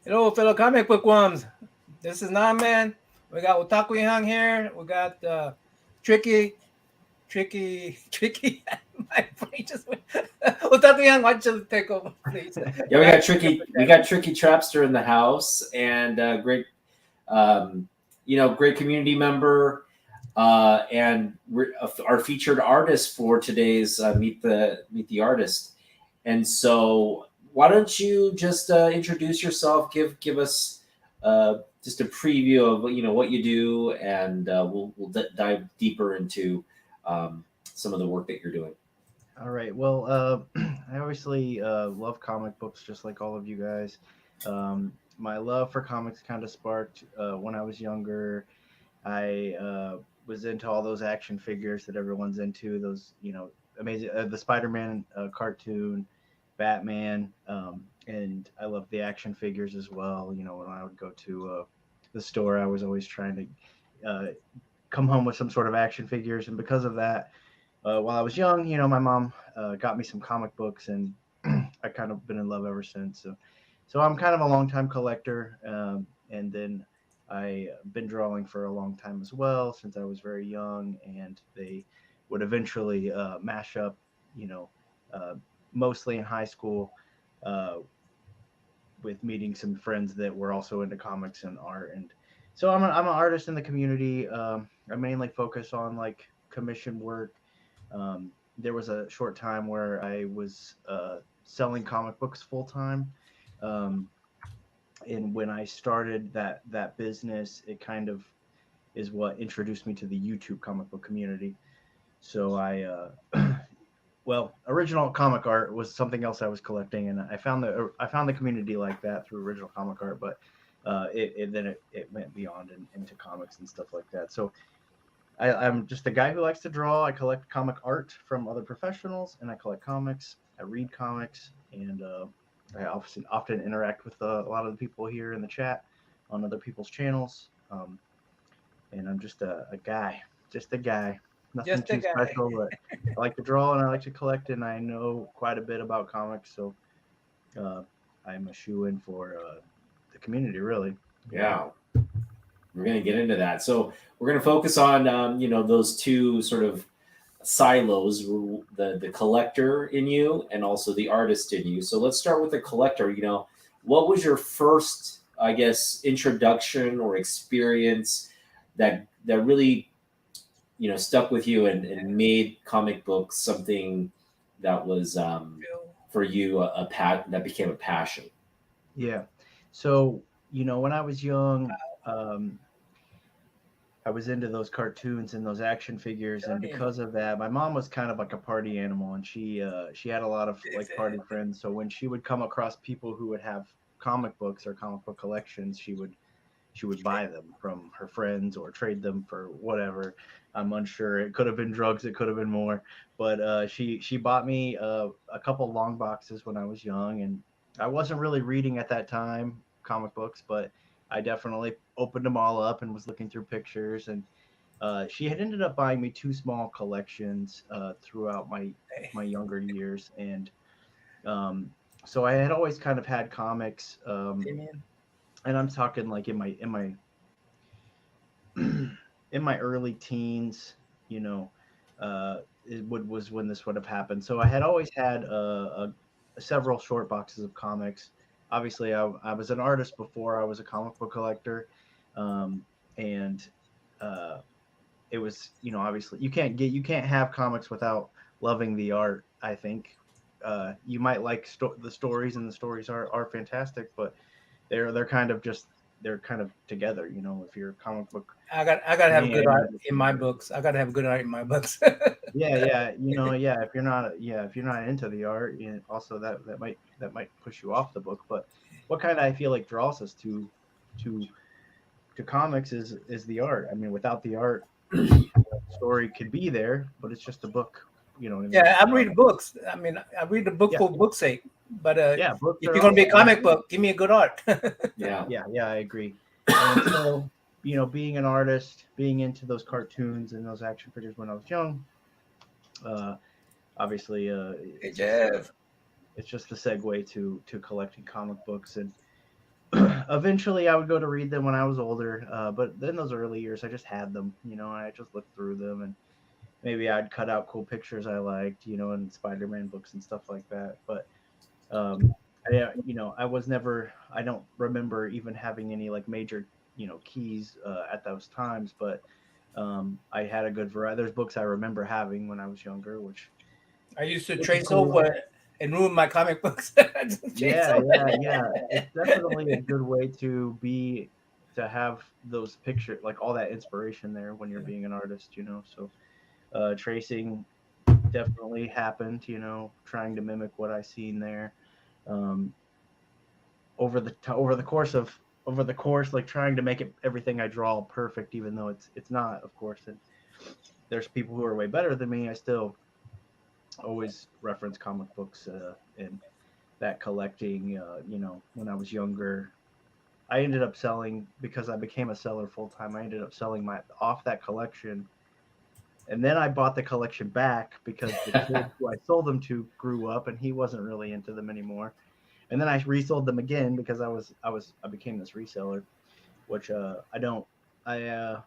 Hello, fellow comic book worms. This is NammaN. We got Otaku Yang here. We got Tricky. My brain just went. Otaku Yang, why don't you take over, please? Yeah, we Back got to the Tricky. We presenter. got TrickyTrapster in the house, and great, um, great community member, and our featured artist for today's Meet the Artist. And so, why don't you just introduce yourself? Give us just a preview of what you do, and we'll dive deeper into some of the work that you're doing. All right. Well, I obviously love comic books just like all of you guys. My love for comics kind of sparked when I was younger. I was into all those action figures that everyone's into. Those, amazing the Spider-Man cartoon, Batman, and I love the action figures as well. When I would go to the store, I was always trying to come home with some sort of action figures, and because of that, while I was young, my mom got me some comic books, and I kind of been in love ever since. So I'm kind of a long time collector, and then I been drawing for a long time as well since I was very young, and they would eventually mash up, you know, uh, mostly in high school, uh, with meeting some friends that were also into comics and art, and so I'm an artist in the community. I mainly focus on like commission work. There was a short time where I was selling comic books full time. Um, and when I started that business, it kind of is what introduced me to the YouTube comic book community. So well, original comic art was something else I was collecting, and I found the community like that through original comic art, but it went beyond into comics and stuff like that. So I'm just a guy who likes to draw. I collect comic art from other professionals, and I collect comics. I read comics, and I often interact with a lot of the people here in the chat on other people's channels. And I'm just a guy, nothing Just a too guy. special, but I like to draw and I like to collect, and I know quite a bit about comics, so uh, I'm a shoe in for the community, really. Yeah. Yeah, we're going to get into that. So we're going to focus on those two sort of silos, the collector in you and also the artist in you. So let's start with the collector. What was your first, I guess, introduction or experience that really stuck with you and made comic books something that was for you that became a passion? Yeah. So, when I was young, um, I was into those cartoons and those action figures, and because of that, my mom was kind of like a party animal, and she had a lot of like party friends. So when she would come across people who would have comic books or comic book collections, she would buy them from her friends or trade them for whatever. I'm unsure. It could have been drugs. It could have been more. But she bought me a couple long boxes when I was young, and I wasn't really reading at that time comic books, but I definitely opened them all up and was looking through pictures. And she had ended up buying me two small collections throughout my younger years, and um, so I had always kind of had comics. And I'm talking like in my early teens, you know, was when this would have happened. So I had always had several short boxes of comics. Obviously, I was an artist before I was a comic book collector, and uh, it was obviously you can't have comics without loving the art. I think you might like the stories, and the stories are fantastic, but they're kind of just they're kind of together. If you're a comic book I gotta have good fan, art in my books. I gotta have good art in my books. yeah. If you're not into the art, also that might push you off the book. But what kind of I feel like draws us to comics is the art. I mean, without the art, the story could be there, but it's just a book. You know what I mean? Yeah, I read books. I mean, I read the book Yeah, for book's sake. But yeah. Books if are you're gonna be a awesome. comic book, give me a good art. Yeah. Yeah, I agree. And so, being an artist, being into those cartoons and those action figures when I was young, uh, obviously, Hey it's just Jeff. it's just the segue to collecting comic books. And eventually I would go to read them when I was older. But in those early years, I just had them, and I just looked through them, and maybe I'd cut out cool pictures I liked, and Spider-Man books and stuff like that. But um, I was never. I don't remember even having any like major, keys at those times. But I had a good variety. There's books I remember having when I was younger, I used to which is trace cool. over and ruin my comic books. Trace Yeah, over. yeah. It's definitely a good way to have those pictures, like all that inspiration there when you're being an artist. So tracing definitely happened, trying to mimic what I seen there. Um, over the course, like trying to make it everything I draw perfect, even though it's not, of course. And there's people who are way better than me. I still always reference comic books and that collecting. When I was younger, I ended up selling because I became a seller full time. I ended up selling my off that collection, and then I bought the collection back because the kid who I sold them to grew up and he wasn't really into them anymore. And then I resold them again because I became this reseller, which I don't I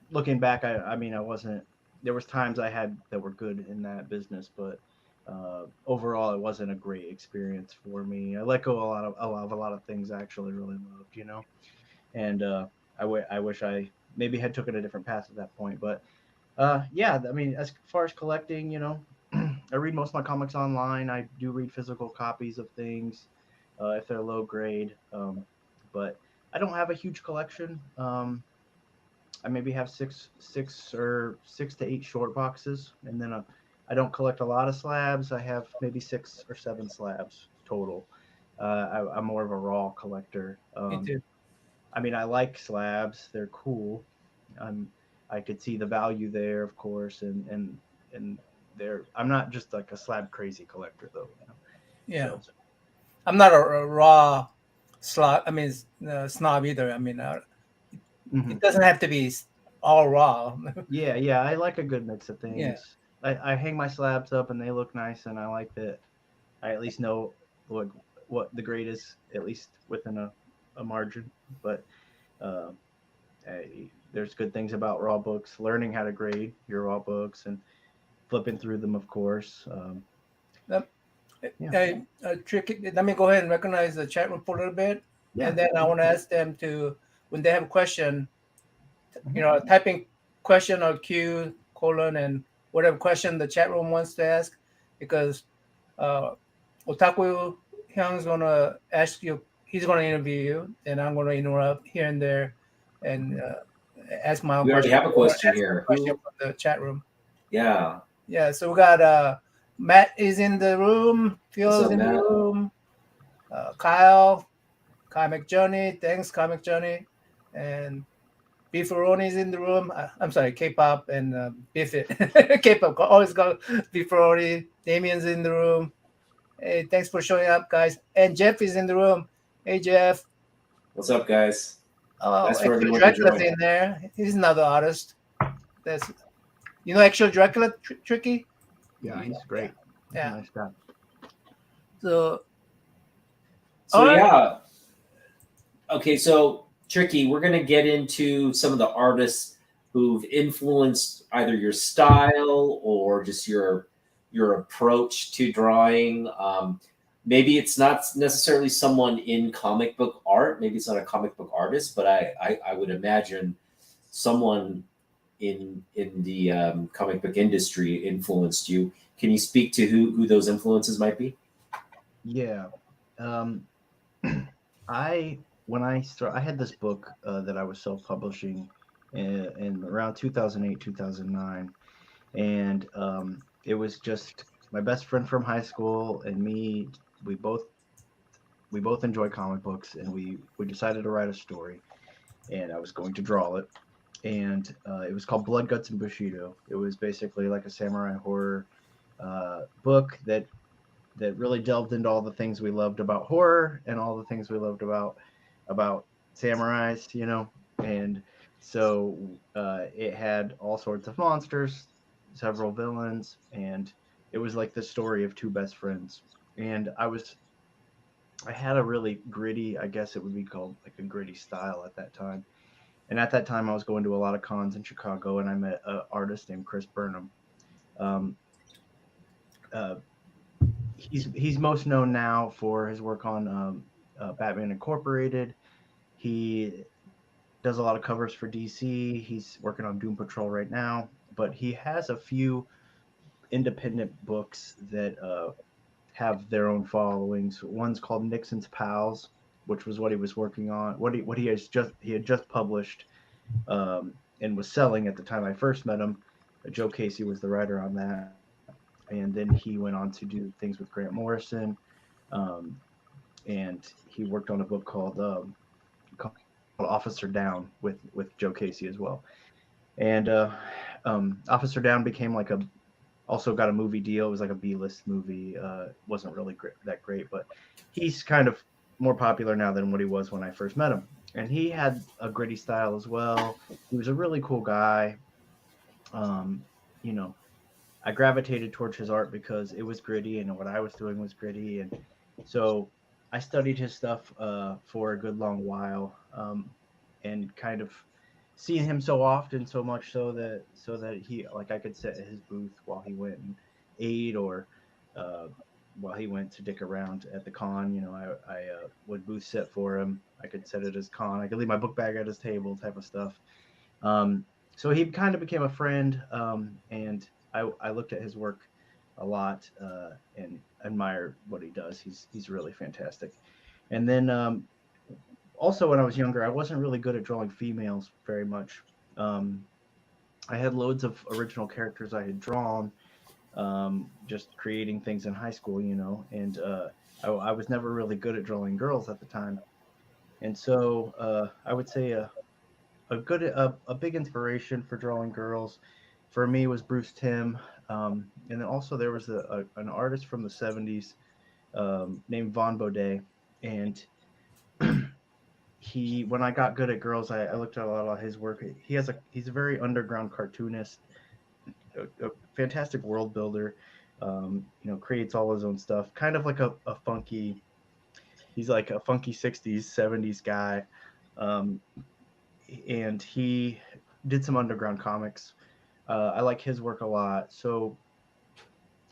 looking back, I mean, I wasn't. There was times I had that were good in that business, but overall, it wasn't a great experience for me. I let go a lot of things I actually really loved, and I wish I maybe had taken a different path at that point. But yeah, I mean, as far as collecting, I read most of my comics online. I do read physical copies of things if they're low grade, but I don't have a huge collection. I maybe have six to eight short boxes, and then I don't collect a lot of slabs. I have maybe 6 or 7 slabs total. I'm more of a raw collector. Me too. I mean, I like slabs; they're cool. I'm I could see the value there, of course, and they're. I'm not just like a slab crazy collector, though. Yeah, So I'm not a raw slot. I mean, snob either. I mean, it mhm. doesn't have to be all raw. Yeah, I like a good mix of Yeah, things. I hang my slabs up and they look nice, and I like that I at least know what what the grade is, at least within a margin. But uh, there's good things about raw books. Learning how to grade your raw books and flipping through them, of course. Let, Yeah, Tricky. Let me go ahead and recognize the chat room for a little bit, yeah, and then I yeah. want to ask them to, when they have a question, Mhm. typing question or Q colon and whatever question the chat room wants to ask, because uh, Otaku Hyung's gonna ask you. He's gonna interview you, and I'm gonna interrupt here and there, and ask my own We already question have a or question ask a here. question Who? from the chat room. Yeah. Yeah, so we got Matt is in the room, What's Phil's up, in the Matt? room, Kyle, Comic Johnny, thanks Comic Johnny, and Beefaroni's in the room. I'm sorry, K-pop and Biffit. K-pop always go Beefaroni. Damien's in the room. Hey, thanks for showing up, guys. And Jeff is in the room. Hey, Jeff. What's up, guys? Oh, Nice for Extra everyone to Dracula's join. in there. He's another artist. That's Extra Dracula, Tricky. Yeah, he's Yeah, great. He's a yeah. nice guy. So, So all right. yeah, okay. So Tricky, we're gonna get into some of the artists who've influenced either your style or just your approach to drawing. Maybe it's not necessarily someone in comic book art. Maybe it's not a comic book artist, but I would imagine someone in the comic book industry influenced you. Can you speak to who those influences might be? Yeah. Um, I I had this book that I was self publishing in around 2008 2009, and it was just my best friend from high school and me. We both we both enjoy comic books, and we decided to write a story, and I was going to draw it, and it was called Blood, Guts, and Bushido. It was basically like a samurai horror book that really delved into all the things we loved about horror and all the things we loved about samurais, and so it had all sorts of monsters, several villains, and it was like the story of two best friends. And I had a really gritty, I guess it would be called like a gritty style at that time. And at that time, I was going to a lot of cons in Chicago, and I met an artist named Chris Burnham. Um, uh, he's most known now for his work on Batman Incorporated. He does a lot of covers for DC. He's working on Doom Patrol right now, but he has a few independent books that have their own followings. One's called Nixon's Pals, which was what he was working on. He had just published and was selling at the time I first met him. Joe Casey was the writer on that, and then he went on to do things with Grant Morrison, um, and he worked on a book called Officer Down with Joe Casey as well. And Officer Down became like a also got a movie deal. It was like a B-list movie. Wasn't really that great, but he's kind of more popular now than what he was when I first met him. And he had a gritty style as well. He was a really cool guy. Um, you know, I gravitated towards his art because it was gritty and what I was doing was gritty. And so I studied his stuff for a good long while, and kind of seeing him so often, so much so that he like I could sit at his booth while he went and ate, or uh, while he went to dick around at the con. I would booth sit for him. I could sit at his con. I could leave my book bag at his table, type of stuff. Um, so he kind of became a friend, and I looked at his work a lot, and admire what he does. He's really fantastic. And then also when I was younger, I wasn't really good at drawing females very much. Um, I had loads of original characters I had drawn, just creating things in high school, and I was never really good at drawing girls at the time. And so I would say a big inspiration for drawing girls for me was Bruce Timm, and then also there was an artist from the '70s named Von Baudet, and he when I got good at girls, I looked at a lot of his work. He's a very underground cartoonist, a fantastic world builder. Creates all his own stuff, kind of like a funky. He's like a funky '60s '70s guy, um, and he did some underground comics. I like his work a lot. So,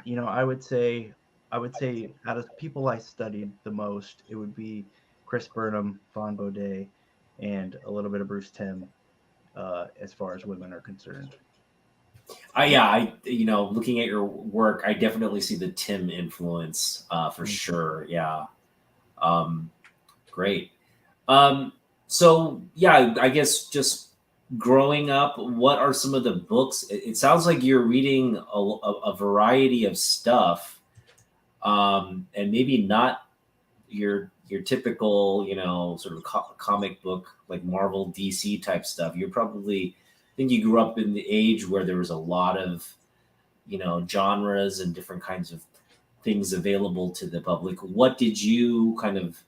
I would say out of people I studied the most, it would be Chris Burnham, Von Baudet, and a little bit of Bruce Timm, as far as women are concerned. Looking at your work, I definitely see the Tim influence for Mm. sure. Yeah. Um, Great. Um, so yeah, I guess just growing up, what are some of the books? It sounds like you're reading a variety of stuff, and maybe not your typical, sort of comic book like Marvel, DC type stuff. You're probably, I think you grew up in the age where there was a lot of, genres and different kinds of things available to the public. What did you kind of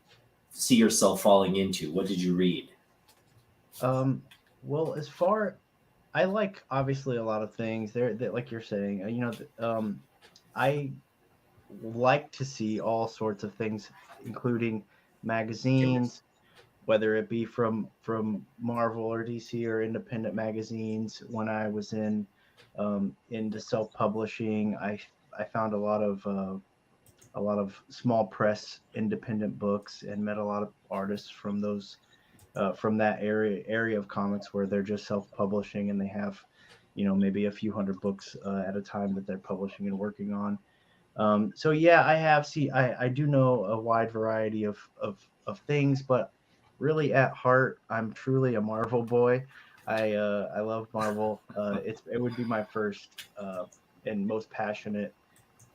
see yourself falling into? What did you read? Um, well, as far I like obviously a lot of things there that like you're saying, I like to see all sorts of things, including magazines, whether it be from Marvel or DC or independent magazines. When I was into self publishing, I found a lot of small press independent books and met a lot of artists from that area of comics where they're just self publishing and they have maybe a few hundred books at a time that they're publishing and working on. So yeah, I do know a wide variety of things, but really at heart, I'm truly a Marvel boy. I love Marvel. It would be my first and most passionate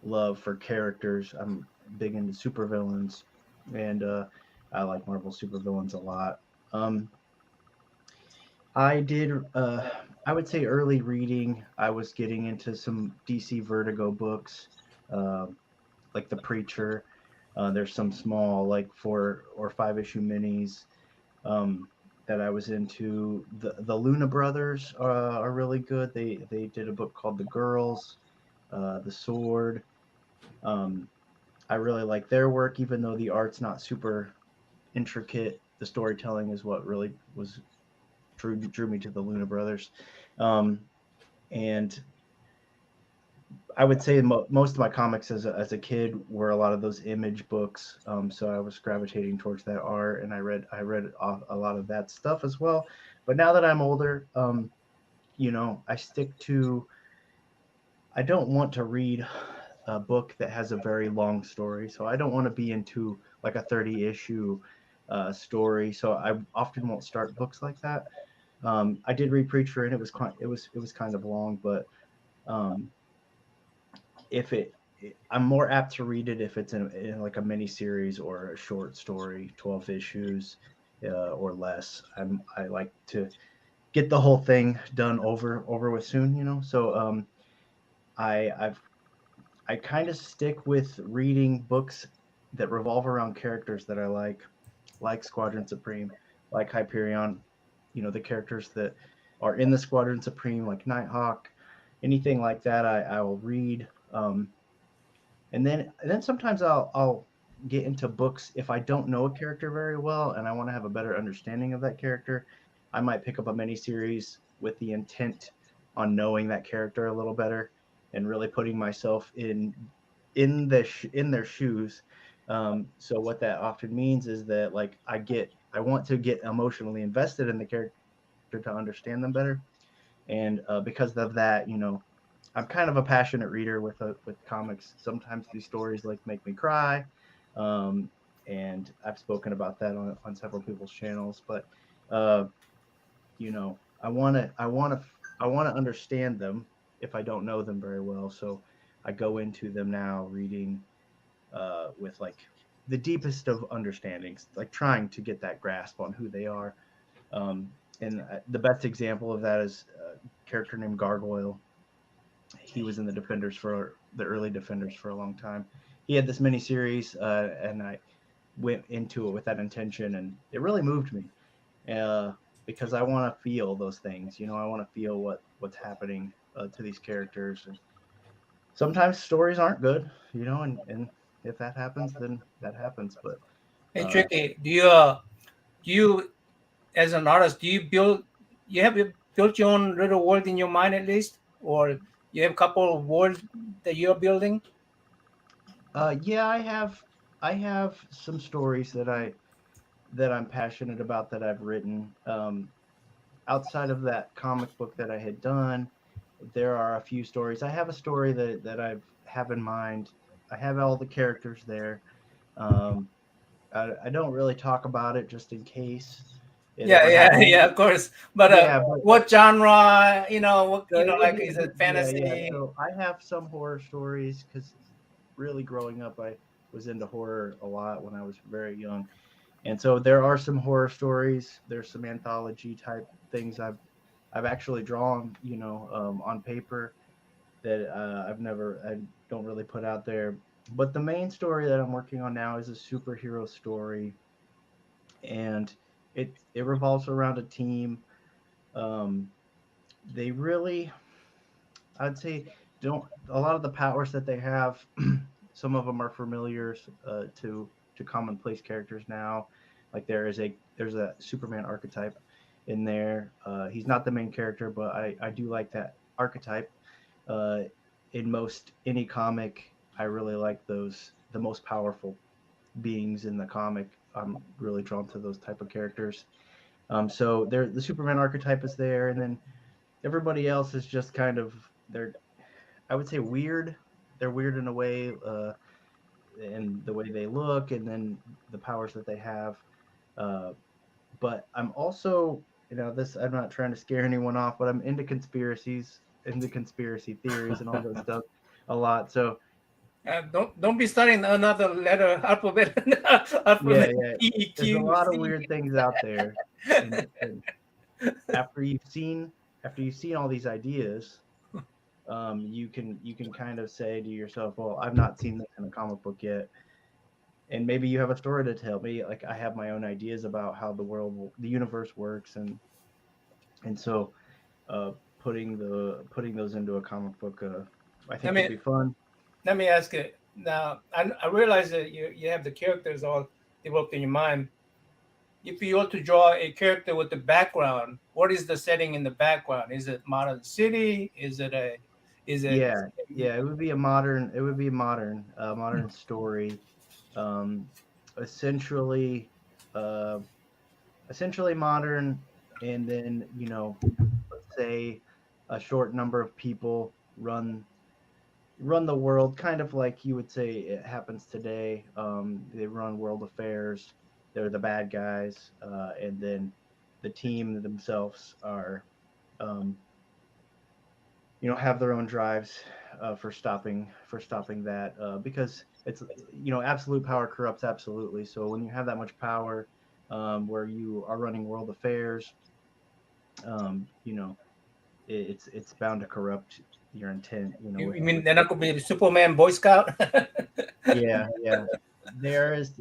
love for characters. I'm big into supervillains, and I like Marvel supervillains a lot. Um, I did. I would say early reading. I was getting into some DC Vertigo books. Um like The Preacher. There's some small, like 4 or 5 issue minis um, that I was into. The Luna Brothers are really good. They did a book called The Girls, The Sword. Um, I really like their work, even though the art's not super intricate. The storytelling is what really was drew me to the Luna Brothers. Um, and I would say most of my comics as a kid were a lot of those image books. So I was gravitating towards that art, and I read a lot of that stuff as well. But now that I'm older, I stick to. I don't want to read a book that has a very long story, so I don't want to be into like a 30 issue story. So I often won't start books like that. I did read Preacher, and it was kind of long, but um, if I'm more apt to read it if it's in like a mini series or a short story, 12 issues or less. I like to get the whole thing done over with soon, So I've I kind of stick with reading books that revolve around characters that I like Squadron Supreme, like Hyperion, the characters that are in the Squadron Supreme, like Nighthawk, anything like that. I will read. And then sometimes I'll get into books if I don't know a character very well and I want to have a better understanding of that character. I might pick up a mini series with the intent on knowing that character a little better and really putting myself in their shoes. So what that often means is that like I want to get emotionally invested in the character to understand them better, and because of that, I'm kind of a passionate reader with comics. Sometimes these stories like make me cry, um, and I've spoken about that on several people's channels. But uh, I want to understand them if I don't know them very well. So I go into them now reading with like the deepest of understandings, like trying to get that grasp on who they are. Um, and the best example of that is a character named Gargoyle. He was in the early Defenders for a long time. He had this mini series, and I went into it with that intention, and it really moved me uh, because I want to feel those things. I want to feel what's happening to these characters, and sometimes stories aren't good, and if that happens, then that happens. But Hey, uh, Tricky, do you as an artist, do you have built your own little world in your mind at least, or you have a couple of worlds that you're building? yeah, I have some stories that I'm passionate about that I've written. Outside of that comic book that I had done, there are a few stories. I have a story that have in mind. I have all the characters there. Um, I don't really talk about it just in case it Yeah, ever yeah, happens. yeah, of course. But Yeah, but what genre? so it would Like be is it yeah. fantasy? So I have some horror stories because really growing up, I was into horror a lot when I was very young. And so there are some horror stories. There's some anthology type things I've actually drawn, on paper that I don't really put out there. But the main story that I'm working on now is a superhero story, and it revolves around a team. Um, they really, I'd say, don't a lot of the powers that they have. Some of them are familiar to commonplace characters now. Like there's a Superman archetype in there. He's not the main character, but I do like that archetype. Uh, in most any comic, I really like the most powerful beings in the comic. I'm really drawn to those type of characters. So the Superman archetype is there, and then everybody else is just kind of they're I would say weird. They're weird in a way, in the way they look, and then the powers that they have. Uh, but I'm also, this. I'm not trying to scare anyone off, but I'm into conspiracy theories, and all that stuff a lot. So Don't be starting another letter alphabet. yeah, Alphabet yeah. E There's a Q lot of C. weird things out there, and after you've seen all these ideas, you can kind of say to yourself, well, I've not seen this in a comic book yet, and maybe you have a story to tell me. Like I have my own ideas about how the universe works, and so uh, putting those into a comic book, I Let think would me be fun. let me ask you. Now I realize that you have the characters all developed in your mind. If you were to draw a character with the background, what is the setting in the background? Is it modern city? Is it Yeah, yeah, it would be a modern story. Um, essentially, uh, essentially modern, and then let's say a short number of people run the world, kind of like you would say it happens today. They run world affairs. They're the bad guys, and then the team themselves are, um, have their own drives for stopping that, because it's absolute power corrupts absolutely. So when you have that much power, where you are running world affairs, um, you know, it's bound to corrupt your intent. you mean they're not gonna be Superman Boy Scout? Yeah, yeah. There is,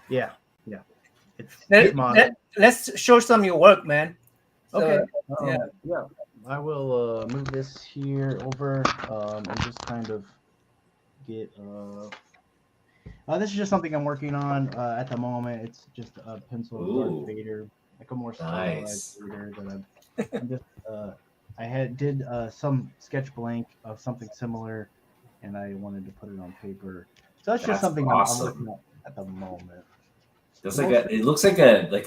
yeah, yeah. It's modern. Let's show some of your work, man. So Okay. yeah, Yeah. I will move this here over, and just kind of get. This is just something I'm working on at the moment. It's just a pencil Darth Ooh, Vader, like a more stylized nice. Vader that I'm just. I had did some sketch blank of something similar, and I wanted to put it on paper. So that's just That's something I'm working awesome. on at the moment. That's The like most, it looks like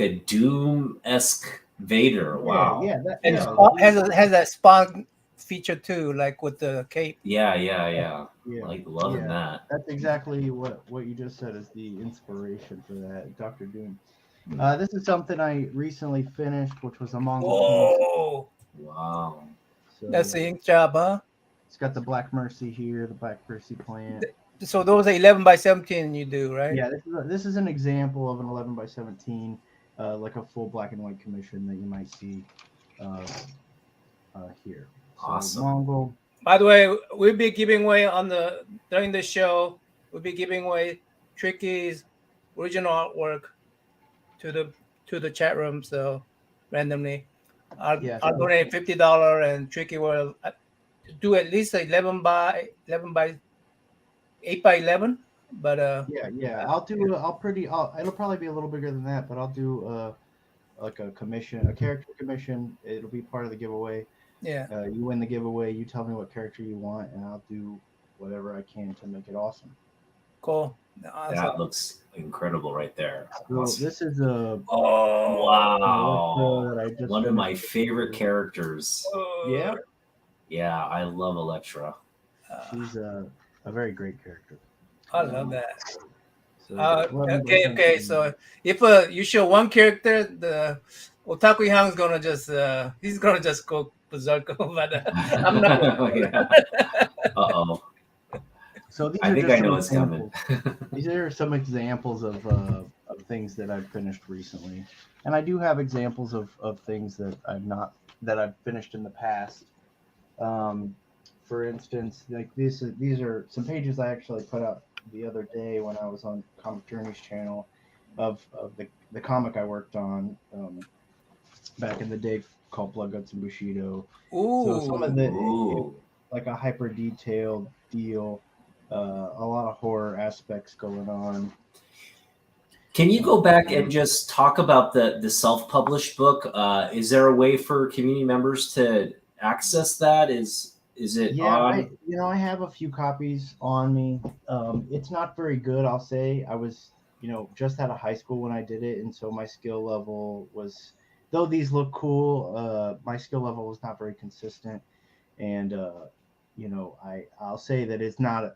a Doom-esque Vader. yeah, Wow. and yeah, has that spawn feature too, like with the cape. Yeah, yeah, yeah. yeah, Like loving yeah. that. That's exactly what you just said is the inspiration for that, Doctor Doom. This is something I recently finished, which was a Mongol piece. Whoa, Wow. that's So the ink job, huh? it's got the Black Mercy here, the Black Mercy plant. So those are 11 by 17 you do, right? Yeah, this is an example of an 11 by 17, like a full black and white commission that you might see uh, here. So Awesome. Mongol. By the way, we'll be giving away during the show. We'll be giving away Tricky's original artwork to the chat room. So randomly, Yeah, I'll so donate $50, and Tricky will do at least 8 by 11. But yeah. It'll probably be a little bigger than that, but I'll do like a commission, a character commission. It'll be part of the giveaway. yeah, You win the giveaway. You tell me what character you want, and I'll do whatever I can to make it awesome. cool, That awesome. looks incredible right there. So Awesome. this is a Oh, Electro Wow. that I just One of my finished. favorite characters. Yeah, Yeah, I love Electra. she's a very great character. I love that. So 11 by Okay. 17. So if you show one character, the Otaku Hyung's gonna just he's gonna just go berserk. But I'm not. Yeah. Uh-oh. So these I are think just I some know it's coming. examples. These are some examples of things that I've finished recently, and I do have examples of things that I've finished in the past. Um, for instance, like these are some pages I actually put out the other day when I was on Comic Journey's channel of the comic I worked on back in the day called Blood Guts and Bushido. So some of Ooh, it Ooh. like a hyper detailed deal, a lot of horror aspects going on. Can you go back and just talk about the self-published book? Is there a way for community members to access that? Is it Yeah, on? I have a few copies on me. It's not very good, I'll say. I was just out of high school when I did it, and so my skill level was, though these look cool, my skill level was not very consistent, and I'll say that it's not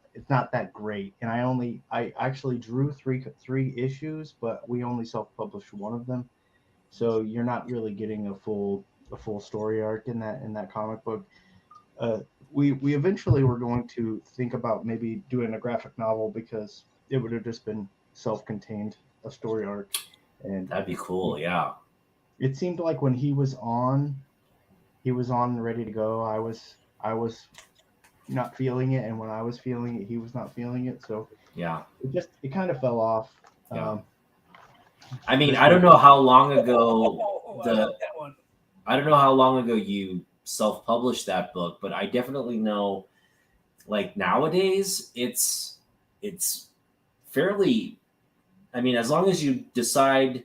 that great. And I actually drew three issues, but we only self-published one of them, so you're not really getting a full story arc in that comic book. uh, we eventually were going to think about maybe doing a graphic novel because it would have just been self-contained, a story arc, and That'd be cool. Yeah. it seemed like when he was on ready to go. I was not feeling it, and when I was feeling it, he was not feeling it. So Yeah. it kind of fell off. Yeah. Um, I mean, this I don't was know how long ago I love that one. I don't know how long ago you self-published that book, but I definitely know like nowadays, it's fairly. I mean, as long as you decide,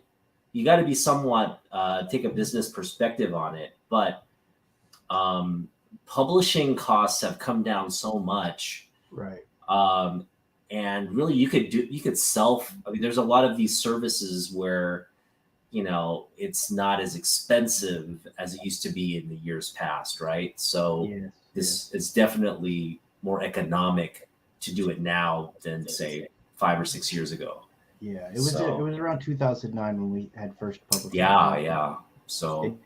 you got to be somewhat take a business perspective on it. But um, publishing costs have come down so much. Right. Um, and really, you could self. I mean, there's a lot of these services where it's not as expensive as it used to be in the years past, right? So Yes. this is definitely more economic to do it now than say 5 or 6 years ago. Yeah. It was around 2009 when we had first published. Yeah. So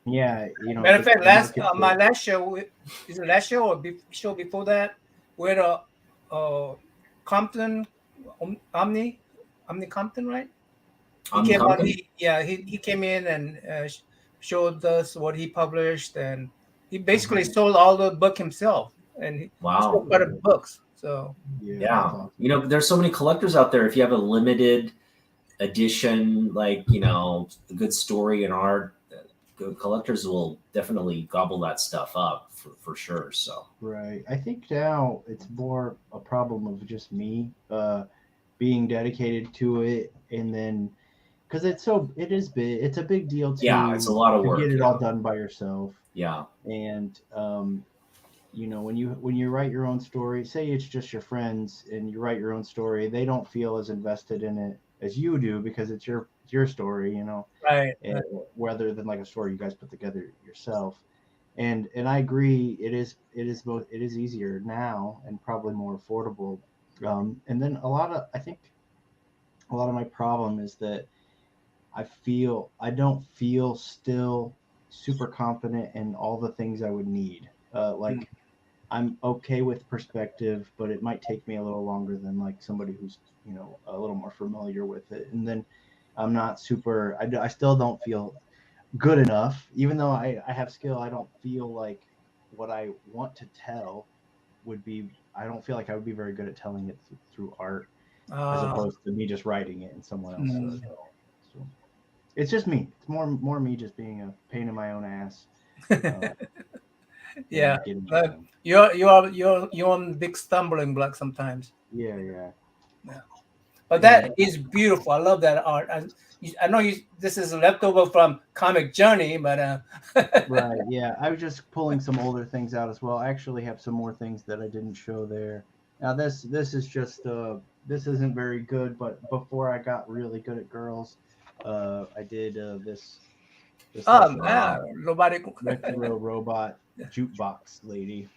Yeah, Matter of fact, my market last show is the last show or show before that, where Compton, Omni Compton, right? He came on. Compton? He came in and showed us what he published, and he basically sold all the book himself, and he Wow. sold quite a bit of books. So Yeah. awesome. There's so many collectors out there. If you have a limited edition, like a good story and art, collectors will definitely gobble that stuff up for sure. So Right. I think now it's more a problem of just me being dedicated to it, and then because it is big. It's a big deal yeah, it's a lot of to work. get it all done by yourself. Yeah. And when you write your own story, say it's just your friends and you write your own story, they don't feel as invested in it as you do because it's your story, right. rather than like a story you guys put together yourself. And I agree, it is easier now and probably more affordable. And then I think a lot of my problem is that I don't feel still super confident in all the things I would need. Like I'm okay with perspective, but it might take me a little longer than like somebody who's a little more familiar with it. And then I'm not super. I still don't feel good enough, even though I have skill. I don't feel like what I want to tell would be. I don't feel like I would be very good at telling it through art, as opposed to me just writing it and someone else. So it's just me. It's more me just being a pain in my own ass. Yeah, Getting you're on big stumbling block sometimes. yeah. But that is beautiful. I love that art. I know this is a leftover from Comic Journey, but Right. Yeah. I was just pulling some older things out as well. I actually have some more things that I didn't show there. Now this is just this isn't very good, but before I got really good at girls, I did this robotic. retro robot jukebox lady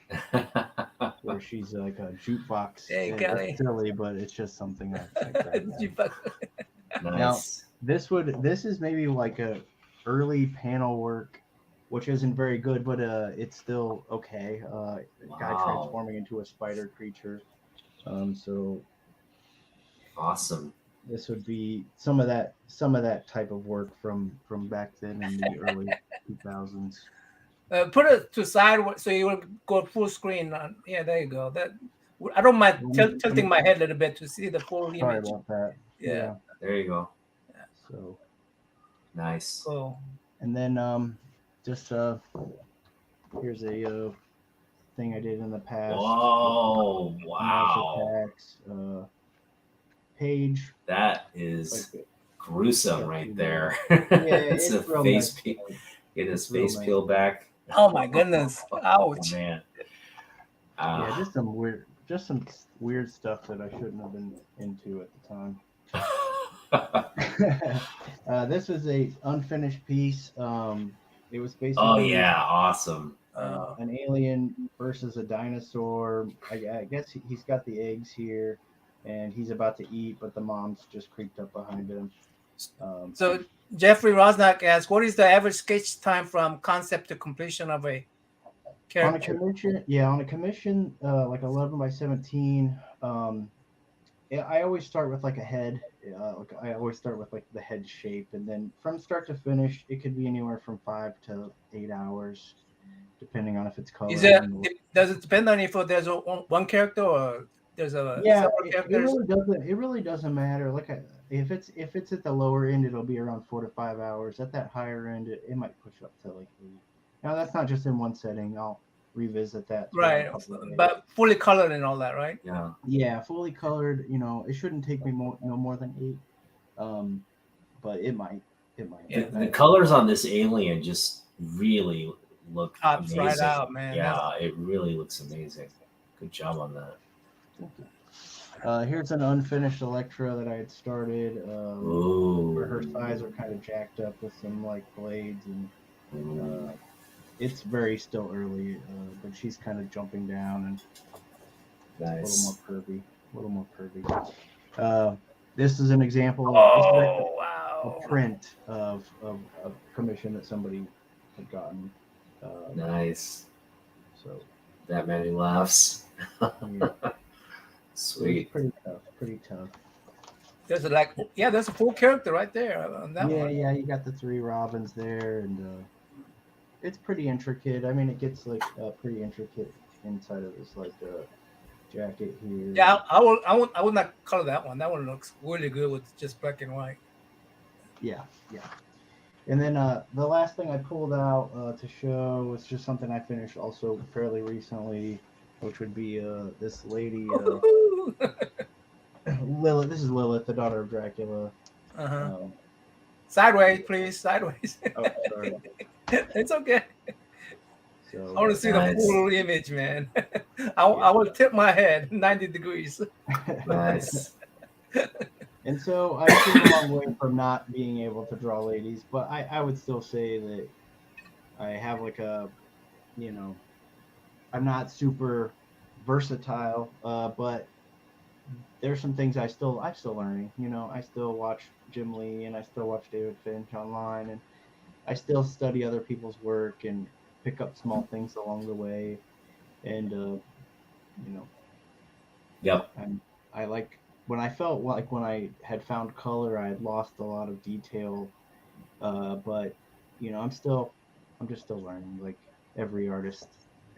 where she's like a jukebox. Hey, Kelly. It's silly, but it's just something I grabbed. Nice. Now this is maybe like a early panel work, which isn't very good, but it's still okay. Guy transforming into a spider creature. So awesome. This would be some of that type of work from back then in the early 2000s. Put it to side so you will go full screen. Yeah, there you go. That I don't mind tilting my head a little bit to see the full image. Sorry about that. Yeah. There you go. Yeah. So nice. Cool. And then just here's a thing I did in the past. Whoa! Wow. Packs, page. That is gruesome right there. Yeah, it's a face nice. Get his face peeled back. Oh my goodness! Ouch! Oh, man. Yeah, just some weird stuff that I shouldn't have been into at the time. This was a unfinished piece. It was basically. Oh yeah, awesome. An alien versus a dinosaur. I guess he's got the eggs here, and he's about to eat, but the mom's just creeped up behind him. So Jeffrey Rosnack asks, "What is the average sketch time from concept to completion of a character?" On a commission, like 11 by 17. I always start with like a head. I always start with like the head shape, and then from start to finish, it could be anywhere from 5 to 8 hours, depending on if it's color. Does it depend on if there's one character or there's several characters? It really doesn't matter. Like if it's at the lower end, it'll be around 4 to 5 hours. At that higher end, it might push up to like 8. Now that's not just in one setting. revisit that throughout Right, a couple of days. but fully colored and all that, right? Yeah. Yeah, fully colored. You know, it shouldn't take me no more than 8. But it might. It might. Yeah. The colors on this alien just really look Pops right amazing. out, man. Yeah, it really looks amazing. Good job on that. Thank you. Here's an unfinished Electra that I had started. Where her thighs are kind of jacked up with some like blades, and it's very still early, but she's kind of jumping down and Nice. a little more curvy. This is an example. Oh, wow. A print of a commission that somebody had gotten. Nice. So that many laughs. yeah. Sweet. Pretty tough. There's there's a full character right there on that one. Yeah, you got the 3 Robins there, and it's pretty intricate. I mean, it gets like pretty intricate inside of this like jacket here. Yeah, I would not color that one. That one looks really good with just black and white. Yeah. And then the last thing I pulled out to show was just something I finished also fairly recently, which would be this lady, Lilith. This is Lilith, the daughter of Dracula. Sideways, please. Sideways. Oh, sorry. It's okay. So, I want to see the full image, man. I will tip my head 90 degrees. Nice. And so I came a long way from not being able to draw ladies, but I would still say that I have like a, I'm not super versatile, but there's some things I'm still learning. I still watch Jim Lee and I still watch David Finch online, and I still study other people's work and pick up small things along the way. And Yep. I like when I felt like when I had found color, I had lost a lot of detail. But I'm just still learning, like every artist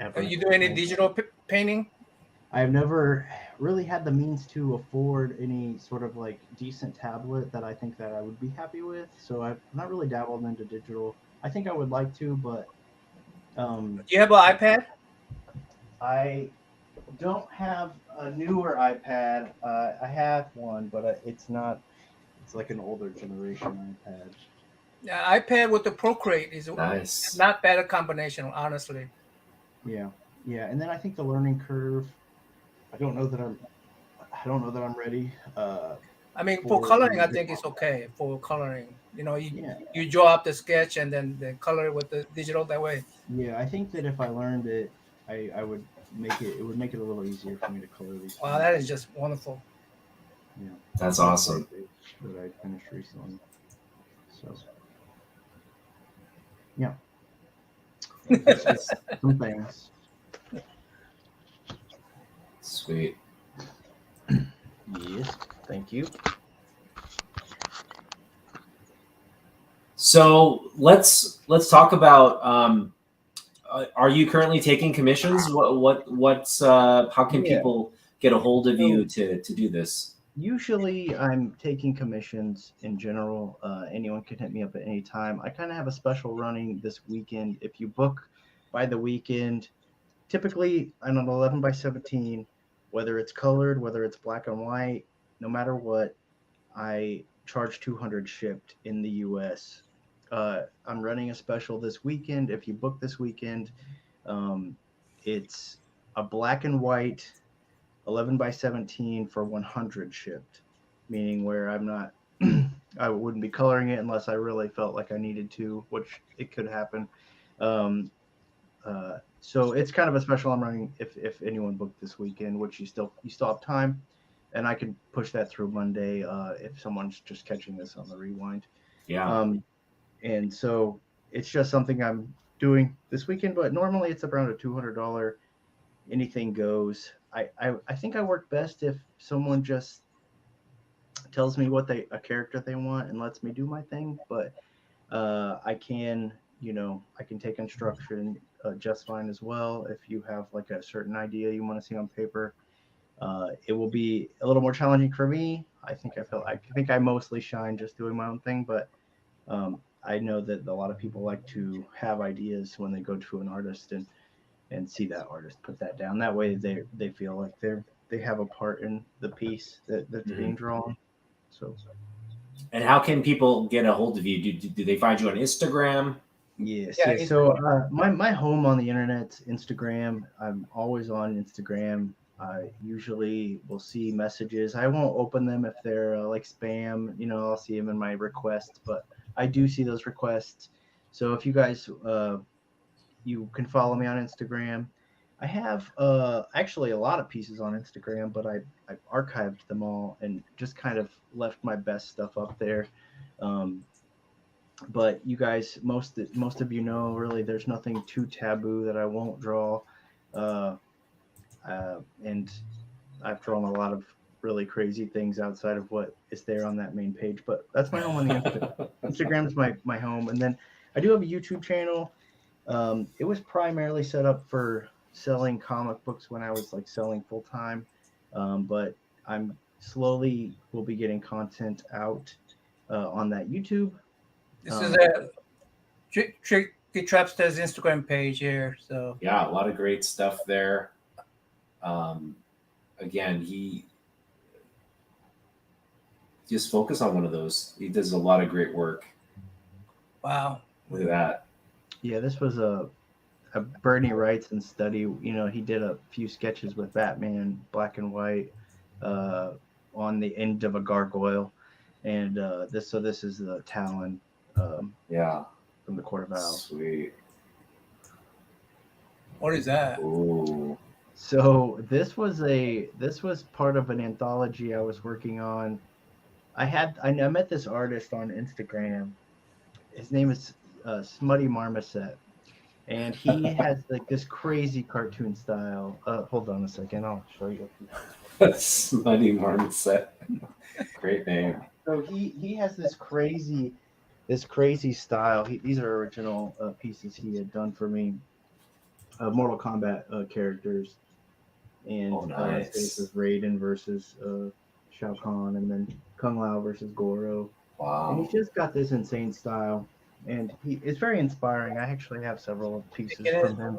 ever. You do any digital painting? I've never really had the means to afford any sort of like decent tablet that I think that I would be happy with. So I've not really dabbled into digital. I think I would like to, but do you have an iPad? I don't have a newer iPad. I have one, but it's not. It's like an older generation iPad. Yeah, iPad with the Procreate is Nice. not bad a combination, honestly. Yeah, and then I think the learning curve. I don't know that I'm ready. I mean, for coloring, I think it's okay for coloring. You draw up the sketch and then color it with the digital that way. Yeah, I think that if I learned it, I would make it. It would make it a little easier for me to color these. Wow, that is just wonderful. Yeah, that's awesome. That I finished recently. So, yeah, some things. Sweet. Yes, thank you. So let's talk about. Are you currently taking commissions? What's how can people get a hold of you to do this? Usually, I'm taking commissions in general. Anyone can hit me up at any time. I kind of have a special running this weekend. If you book by the weekend, typically on an 11x17, whether it's colored, whether it's black and white, no matter what, I charge $200 shipped in the U.S. I'm running a special this weekend. If you book this weekend, it's a black and white 11x17 for 100 shipped, meaning where I'm not, I wouldn't be coloring it unless I really felt like I needed to, which it could happen. So it's kind of a special I'm running if anyone booked this weekend, which you still have time, and I can push that through Monday if someone's just catching this on the rewind. Yeah. And so it's just something I'm doing this weekend, but normally it's around a $200 anything goes. I think I work best if someone just tells me a character they want and lets me do my thing, but I can take instruction just fine as well. If you have like a certain idea you want to see on paper, it will be a little more challenging for me. I think I mostly shine just doing my own thing, but I know that a lot of people like to have ideas when they go to an artist, and see that artist put that down. That way they feel like they have a part in the piece that's Mhm. being drawn. So And how can people get a hold of you? Do they find you on Instagram? yes, Yeah, yes. So my home on the internet's Instagram. I'm always on Instagram. I usually will see messages. I won't open them if they're like spam. I'll see them in my requests, but I do see those requests. So if you guys you can follow me on Instagram. I have actually a lot of pieces on Instagram, but I've archived them all and just kind of left my best stuff up there. Um, but you guys, most of you know, really, there's nothing too taboo that I won't draw, uh, and I've drawn a lot of really crazy things outside of what is there on that main page. But that's my home on the Instagram. Instagram's my home, and then I do have a YouTube channel. It was primarily set up for selling comic books when I was like selling full time, but I'm slowly will be getting content out on that YouTube. this is Um, a TrickyTrapster's Instagram page here. So Yeah, a lot of great stuff there. Um, Again, he just focus on one of those. He does a lot of great work. wow. Look at that. yeah, this was a Bernie Wrightson study. He did a few sketches with Batman, black and white, uh, on the end of a gargoyle, and this is the Talon Yeah, from the Court of Owls. sweet. What is that? Ooh, So this was part of an anthology I was working on. I met this artist on Instagram. His name is Smutty Marmoset, and he has like this crazy cartoon style. Hold on a second, I'll show you. Smutty Marmoset. Great name. So he has this crazy style. These are original pieces he had done for me. Mortal Kombat characters, and Oh, this nice. is Raiden versus Shao Kahn, and then Kung Lao versus Goro. And he's Wow. just got this insane style, and it's very inspiring. I actually have several pieces It is. from him,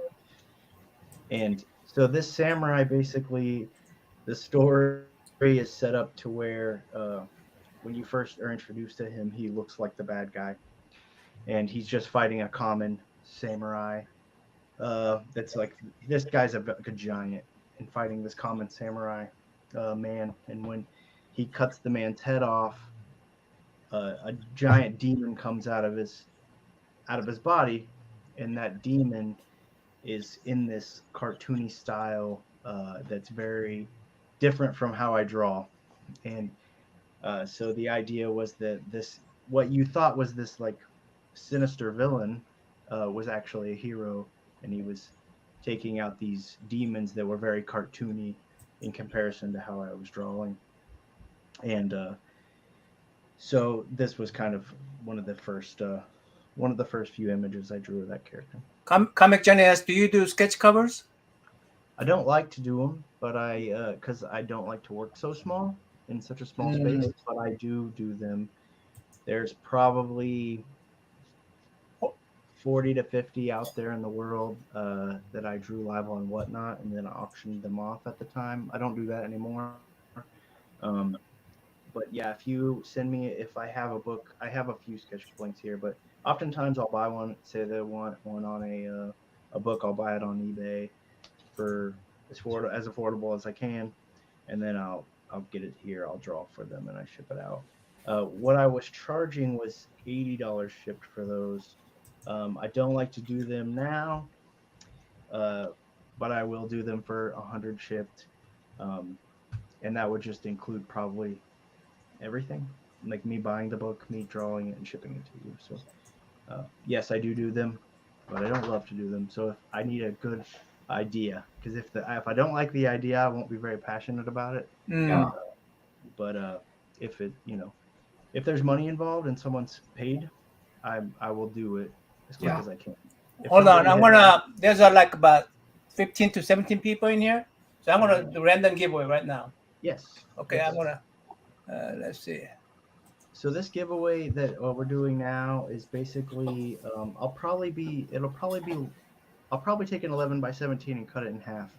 and so this samurai basically, the story is set up to where when you first are introduced to him, he looks like the bad guy, and he's just fighting a common samurai. That's like this guy's like a giant and fighting this common samurai man, and when he cuts the man's head off, a giant demon comes out of his body, and that demon is in this cartoony style that's very different from how I draw. And so the idea was that this, what you thought was this like sinister villain, was actually a hero, and he was taking out these demons that were very cartoony in comparison to how I was drawing. And so this was kind of one of the first few images I drew of that character. Comic Johnny asks, do you do sketch covers? I don't like to do them, but because I don't like to work so small in such a small space, Mm, but I do them. There's probably 40 to 50 out there in the world that I drew live on Whatnot and then auctioned them off at the time. I don't do that anymore. Um, but yeah, if you send me, if I have a book, I have a few sketch blanks here, but oftentimes I'll buy one, say they want one on a book, I'll buy it on eBay for as affordable as I can, and then I'll get it here. I'll draw for them and I ship it out. What I was charging was $80 shipped for those. I don't like to do them now, uh, but I will do them for 100 shipped, um, and that would just include probably everything, like me buying the book, me drawing it, and shipping it to you. So yes, I do them, but I don't love to do them. So if I need a good idea, because if I don't like the idea, I won't be very passionate about it. Yeah. mm. But if it if there's money involved and someone's paid, I will do it as quick Yeah. as I can. If Hold on, somebody I'm has, gonna. There's like about 15 to 17 people in here, so I'm gonna do random giveaway right now. yes, Okay, I'm yes. gonna. Let's see. So this giveaway that we're doing now is basically it'll probably be I'll probably take an 11 by 17 and cut it in half.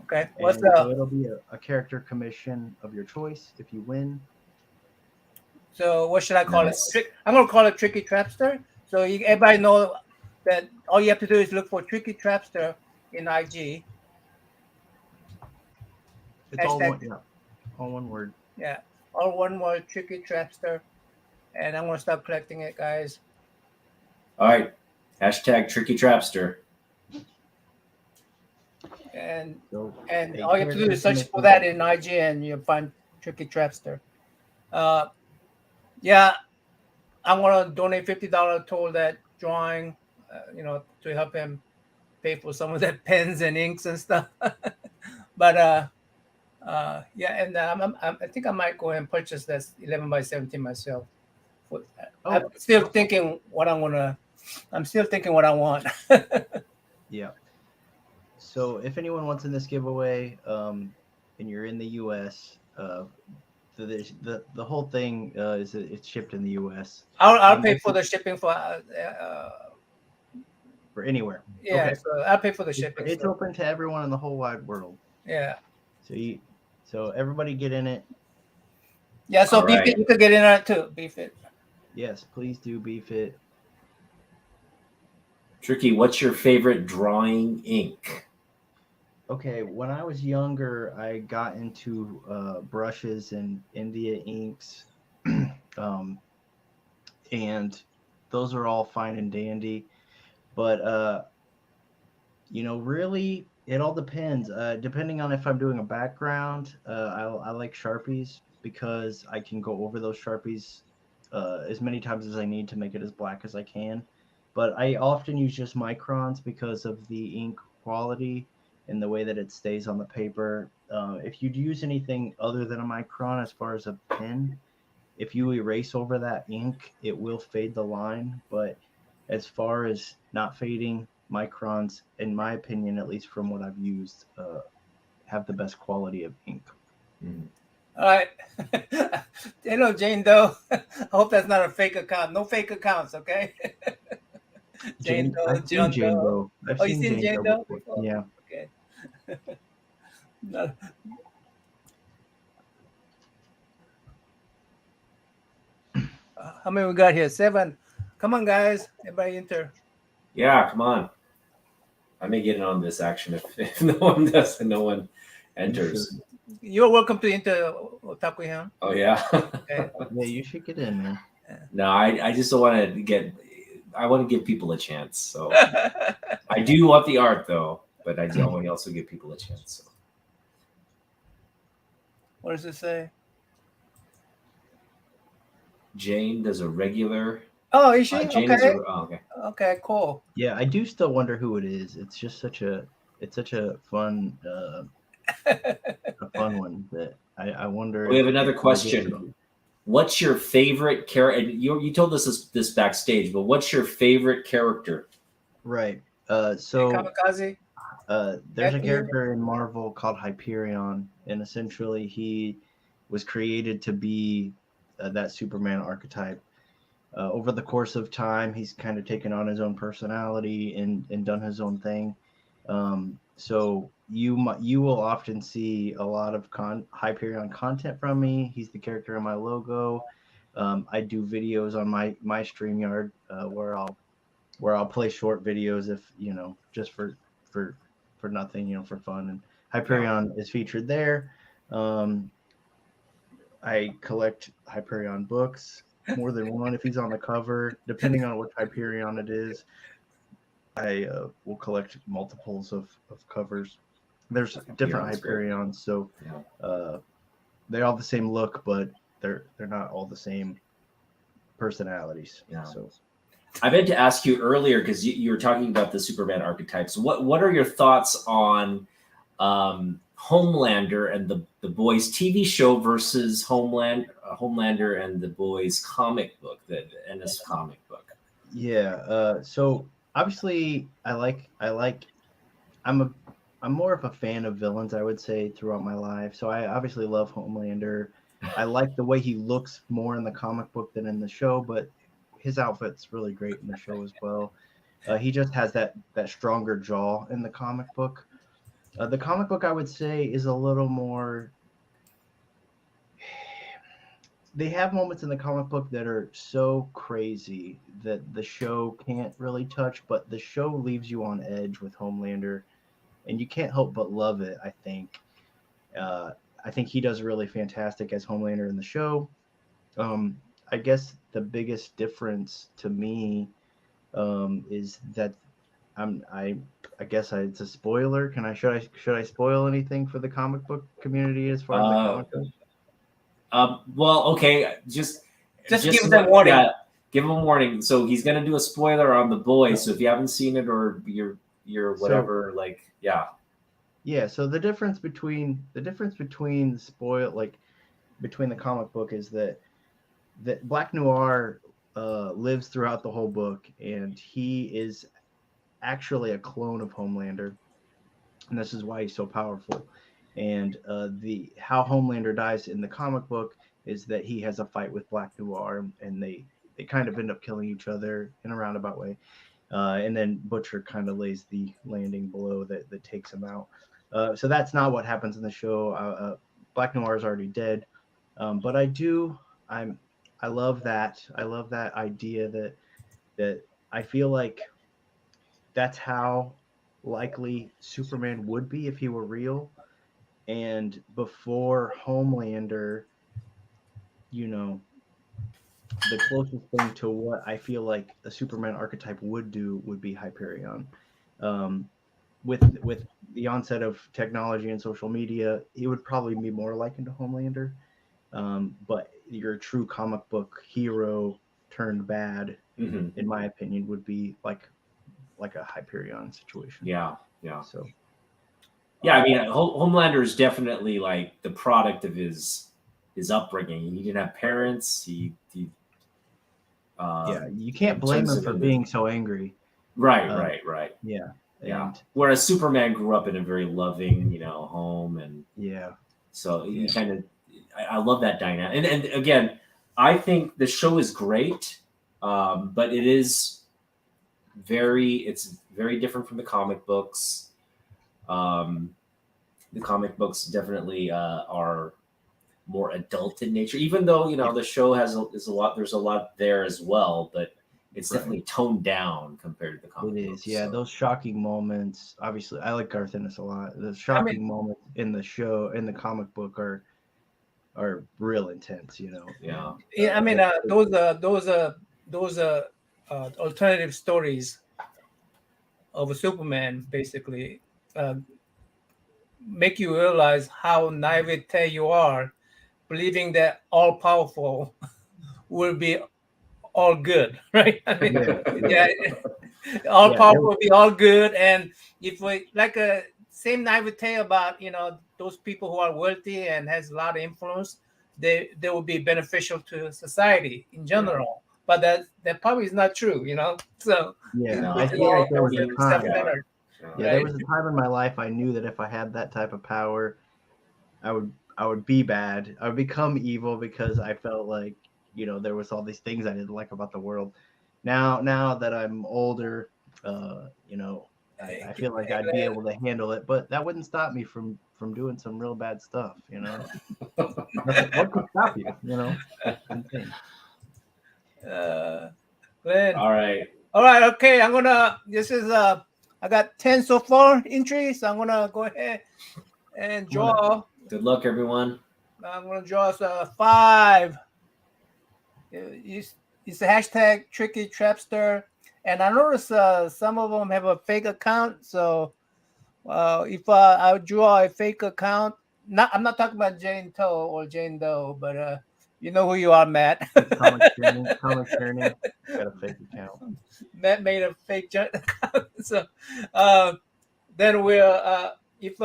Okay. What's And so the it'll be a character commission of your choice if you win. so what should I call it? Nice. I'm gonna call it Tricky Trapster. So everybody know that all you have to do is look for Tricky Trapster in IG. It's all Hashtag one, yeah, all one word. yeah, all one word Tricky Trapster, and I'm gonna start collecting it, guys. All right. Hashtag TrickyTrapster. And So and a all you have to do character is search for commission. that in IG, and you'll find Tricky Trapster. Yeah, I'm gonna donate $50 toward that drawing, to help him pay for some of that pens and inks and stuff. But yeah, and I think I might go ahead and purchase this 11 by 17 myself. I'm Oh, still thinking what I'm gonna. I'm still thinking what I want. yeah. So if anyone wants in this giveaway, and you're in the U.S., the whole thing is that it's shipped in the U.S. I'll Um, pay if for you- the shipping for. for anywhere. Yeah, Okay. so I'll pay for the It's, shipping. it's So, open to everyone in the whole wide world. yeah, So everybody get in it. yeah. So All beef right. it. You could get in on it too. Beef it. Yes, please do beef it. Tricky, what's your favorite drawing ink? Okay, when I was younger, I got into brushes and India inks, um, and those are all fine and dandy. But really, it all depends. Depending on if I'm doing a background, I like Sharpies because I can go over those Sharpies as many times as I need to make it as black as I can. But I often use just microns because of the ink quality and the way that it stays on the paper. If you use anything other than a micron, as far as a pen, if you erase over that ink, it will fade the line. But as far as not fading, microns, in my opinion, at least from what I've used, have the best quality of ink. Mhm. All right. Hello, Jane Doe. I hope that's not a fake account. No fake accounts, okay? Jane Doe, I've seen John Jane Doe. Doe. I've Oh, you seen seen Jane Jane Doe Doe before. before? Yeah. Okay. No. How many we got here? 7. Come on, guys. Everybody enter. Yeah, come on. I may get in on this action if no one does and no one enters. You're welcome to enter, Otaku Hyun. Oh yeah. Okay. Yeah, you should get in, man. No, I just don't want to get. I want to give people a chance. So I do want the art though, but I want to also give people a chance. So. What does it say? Jane does a regular. Oh, is she? Jane is Okay. a. Oh, okay. Okay, cool. Yeah, I do still wonder who it is. It's just such a fun a fun one that I wonder We have if another it will get question. What's your favorite character? And you told us this backstage, but what's your favorite character? right. Hey, So Kamikaze. there's a Matthew? character in Marvel called Hyperion, and essentially he was created to be that Superman archetype. Over the course of time, he's kind of taken on his own personality and done his own thing. So you will often see a lot of Hyperion content from me. He's the character in my logo. I do videos on my StreamYard where I'll play short videos if just for nothing, for fun. And Hyperion is featured there. Um, I collect Hyperion books, more than one if he's on the cover, depending on which Hyperion it is. I will collect multiples of covers. There's different Hyperion's great. Hyperions, so Yeah. they all the same look, but they're not all the same personalities. Yeah. So I meant to ask you earlier because you were talking about the Superman archetypes. What are your thoughts on Homelander and the Boys TV show versus Homelander and the Boys comic book, the NS comic book? yeah, so obviously I'm more of a fan of villains, I would say, throughout my life. So I obviously love Homelander. I like the way he looks more in the comic book than in the show, but his outfit's really great in the show as well. He just has that stronger jaw in the comic book. The comic book, I would say, is a little more. They have moments in the comic book that are so crazy that the show can't really touch, but the show leaves you on edge with Homelander, and you can't help but love it. Uh, I think he does really fantastic as Homelander in the show. Um, I guess the biggest difference to me is that I'm I guess it's a spoiler. Can I should I spoil anything for the comic book community as far as the Uh, comic goes? well, okay, just give them warning. Yeah, give him a warning. So he's gonna do a spoiler on the boys. So if you haven't seen it or you're whatever, like Yeah, so the difference between the spoil like between the comic book is that Black Noir lives throughout the whole book, and he is actually a clone of Homelander, and this is why he's so powerful. And the how Homelander dies in the comic book is that he has a fight with Black Noir, and they kind of end up killing each other in a roundabout way. And then Butcher kind of lays the landing blow that takes him out. So that's not what happens in the show. Black Noir is already dead, but I'm I love that. I love that idea that I feel like that's how likely Superman would be if he were real. And before Homelander, you know, the closest thing to what I feel like a Superman archetype would do would be Hyperion. Um, with the onset of technology and social media, he would probably be more likened to Homelander. But your true comic book hero turned bad, mhm. in my opinion, would be like a Hyperion situation. Yeah. So Yeah, I mean, Homelander is definitely like the product of his upbringing. He didn't have parents. He yeah, you can't blame turns him him for into being so angry. right, Uh, right. Yeah, Yeah. and Whereas Superman grew up in a very loving, home, and yeah, so you yeah, kind of, I love that dynamic. And again, I think the show is great, but it's very different from the comic books. Um, the comic books definitely are more adult in nature, even though yeah, the show is a lot. There's a lot there as well, but it's right. definitely toned down compared to the It comic is, books. yeah. So Those shocking moments. Obviously, I like Garth Ennis a lot. The I mean, shocking moments in the show in the comic book are real intense, yeah, And yeah, I mean, alternative stories of a Superman basically uh, make you realize how naivete you are, believing that all powerful will be all good, right? I mean, yeah, yeah, yeah, all yeah. powerful will be all good, and if we like a same naivete about those people who are wealthy and has a lot of influence, they will be beneficial to society in general. But that probably is not true. So Yeah, no, I it's feel like yeah. there I was a mean, yeah, time. self-centered, yeah. Yeah, there right? was a time in my life I knew that if I had that type of power, I would be bad. I would become evil because I felt like, there was all these things I didn't like about the world. Now that I'm older, I feel like I'd be able to handle it, but that wouldn't stop me from doing some real bad stuff. Nothing, what could stop you? It's insane. Uh, Glenn. All right. All right, okay. This is I got 10 so far entries. So I'm gonna go ahead and I'm gonna draw. Good luck, everyone. I'm gonna draw us 5. It's the hashtag TrickyTrapster, and I notice some of them have a fake account. So if I draw a fake account, I'm not talking about Jane Toe or Jane Doe, but you know who you are, Matt. Comic journey. Got a fake account. Matt made a fake account. So then if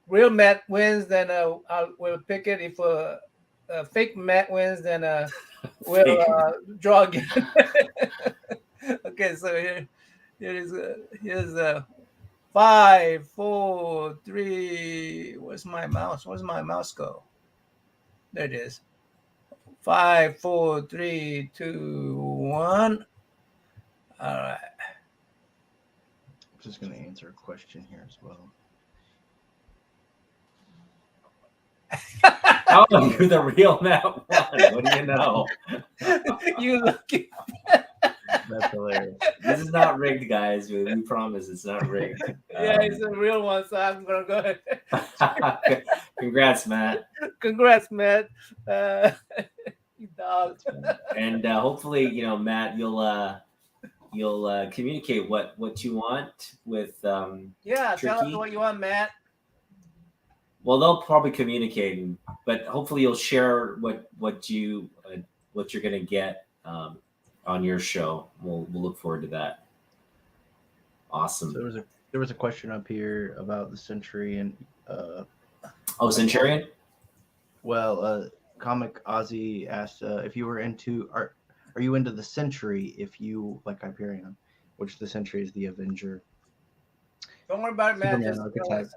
real Matt wins, then we'll pick it. If fake Matt wins, then we'll Fake. draw again. Okay, so here's 5, 4, 3. Where's my mouse? Where's my mouse go? There it is. 5, 4, 3, 2, 1. All right. I'm just going to answer a question here as well. Oh, you're the real Matt one. What do you know? You lucky. That's hilarious. This is not rigged, guys. We promise it's not rigged. Yeah, it's a real one, so I'm gonna go ahead. Congrats, Matt. Congrats, man. You dog. And hopefully, you know, Matt, you'll communicate what you want with Yeah, tell us Tricky. what you want, Matt. Well, they'll probably communicate, but hopefully you'll share what you're gonna get on your show. We'll look forward to that. Awesome. So there was a question up here about the Century and Centurion. well, Comic Ozzy asked if you were into are you into the Century if you like Hyperion, which the Century is the Avenger. Don't worry about it, Matt. Superman Just archetype.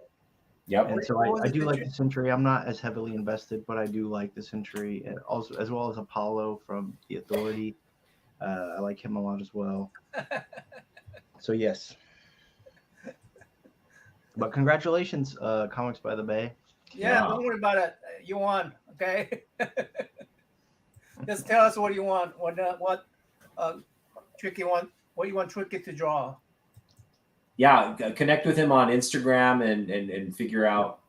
Yep. And so What was I the do like Century? the Century. I'm not as heavily invested, but I do like the Century, and also as well as Apollo from the Authority. I like him a lot as well. So yes. But congratulations, Comics by the Bay. Yeah, Wow. don't worry about it. You won, okay? Just tell us what you want. What Tricky want? What you want Tricky to draw? Yeah, connect with him on Instagram and figure out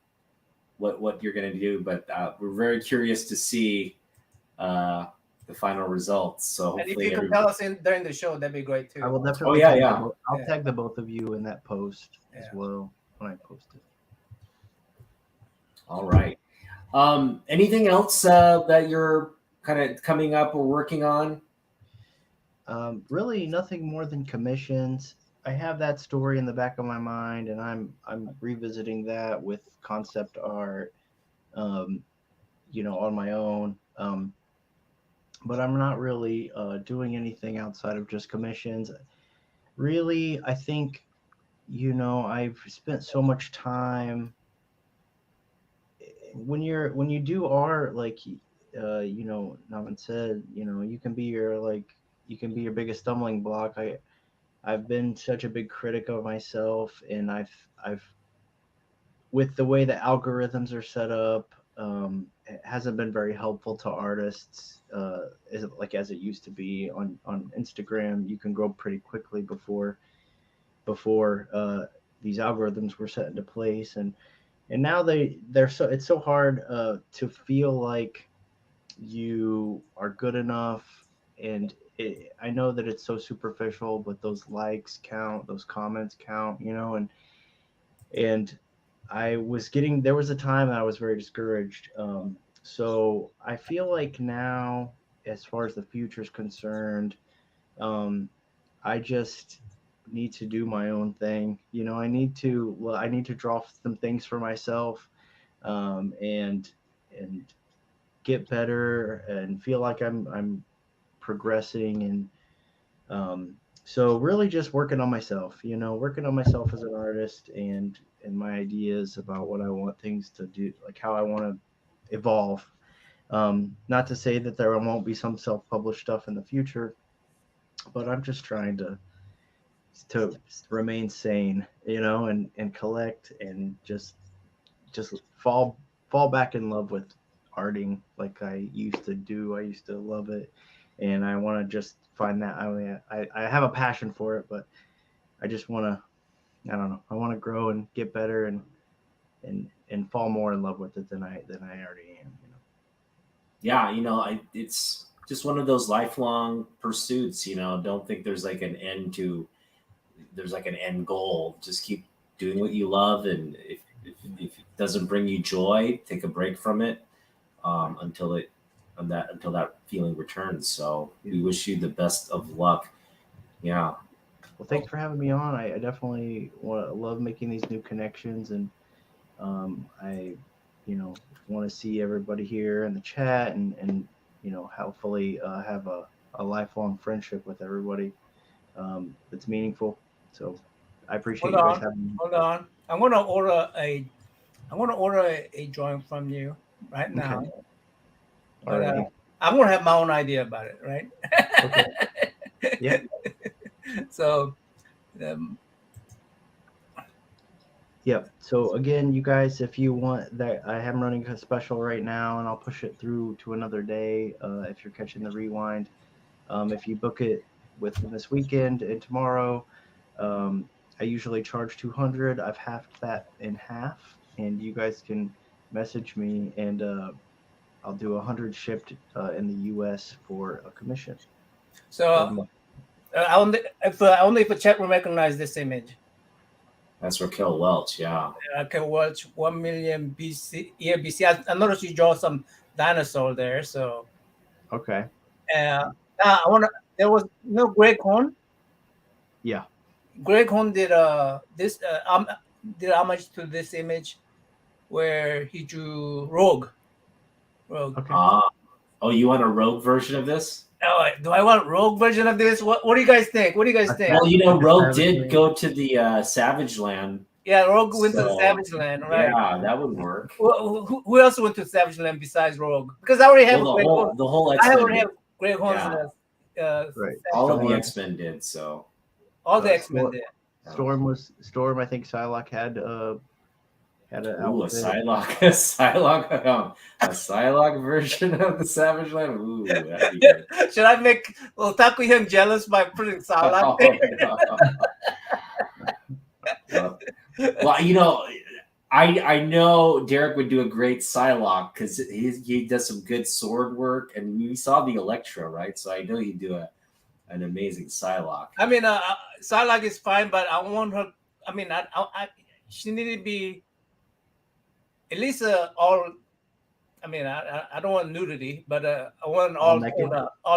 what you're gonna do. But we're very curious to see the final results. So And if hopefully, you could tell us during the show, that'd be great too. I will definitely. yeah, tag yeah. the I'll Yeah. tag the both of you in that post as Yeah. well when I post it. All right. Anything else that you're kind of coming up or working on? Really, nothing more than commissions. I have that story in the back of my mind, and I'm revisiting that with concept art, on my own. But I'm not really doing anything outside of just commissions. Really, I think, I've spent so much time when you do art, like NammaN said, you can be your biggest stumbling block. I've been such a big critic of myself, and I've with the way the algorithms are set up, it hasn't been very helpful to artists. As it used to be on Instagram, you can grow pretty quickly before these algorithms were set into place, and now it's so hard to feel like you are good enough, and I know that it's so superficial, but those likes count, those comments count, and there was a time that I was very discouraged. So I feel like now, as far as the future is concerned, I just need to do my own thing. I need to draw some things for myself, and get better and feel like I'm progressing, and so really just working on myself, working on myself as an artist, and my ideas about what I want things to do, like how I want to evolve. Not to say that there won't be some self-published stuff in the future, but I'm just trying to remain sane, and collect, and just fall back in love with arting like I used to do. I used to love it, and I want to just find that. I have a passion for it, but I just want to. I don't know. I want to grow and get better, and fall more in love with it than I already am. Yeah, it's just one of those lifelong pursuits. Don't think there's like an end goal. Just keep doing what you love, and if it doesn't bring you joy, take a break from it until that feeling returns. So we wish you the best of luck. Yeah. Well, thanks for having me on. I definitely love making these new connections, and I want to see everybody here in the chat, and hopefully have a lifelong friendship with everybody that's meaningful. So I appreciate you guys having me. Hold on. I'm gonna order a drawing from you right now. Okay. But I'm gonna have my own idea about it, right? Okay. Yeah. So, um, Yep. So again, you guys, if you want that, I am running a special right now, and I'll push it through to another day. If you're catching the rewind, if you book it within this weekend and tomorrow, I usually charge 200. I've halved that in half, and you guys can message me, and I'll do 100 shipped in the U.S. for a commission. so only if a chat room recognize this image. That's Raquel Welch. Yeah. I can watch 1 million year BC. I noticed you draw some dinosaur there. So Okay. I want to. There was no Greg Horn. Yeah. Greg Horn did did homage to this image where he drew Rogue. Okay. Oh, you want a rogue version of this? Oh, do I want Rogue version of this? What do you guys think? What do you guys think? Well, Rogue did go to the Savage Land. Yeah, Rogue went to Savage Land, right? Yeah, that would work. Who else went to Savage Land besides Rogue? Because I already have the whole X-Men. I already have Greg Horn's. Right. All of the X-Men did so. All the X-Men did. Storm. I think Psylocke had an a Psylocke version of the Savage Land. Ooh, that'd be good. Should I make Otaku Young jealous by putting Psylocke? Well, I know Derek would do a great Psylocke because he does some good sword work, and we saw the Elektra, right? So I know he'd do an amazing Psylocke. I mean, Psylocke is fine, but I want her. I mean, she needed to be at least all. I mean, I don't want nudity, but I want all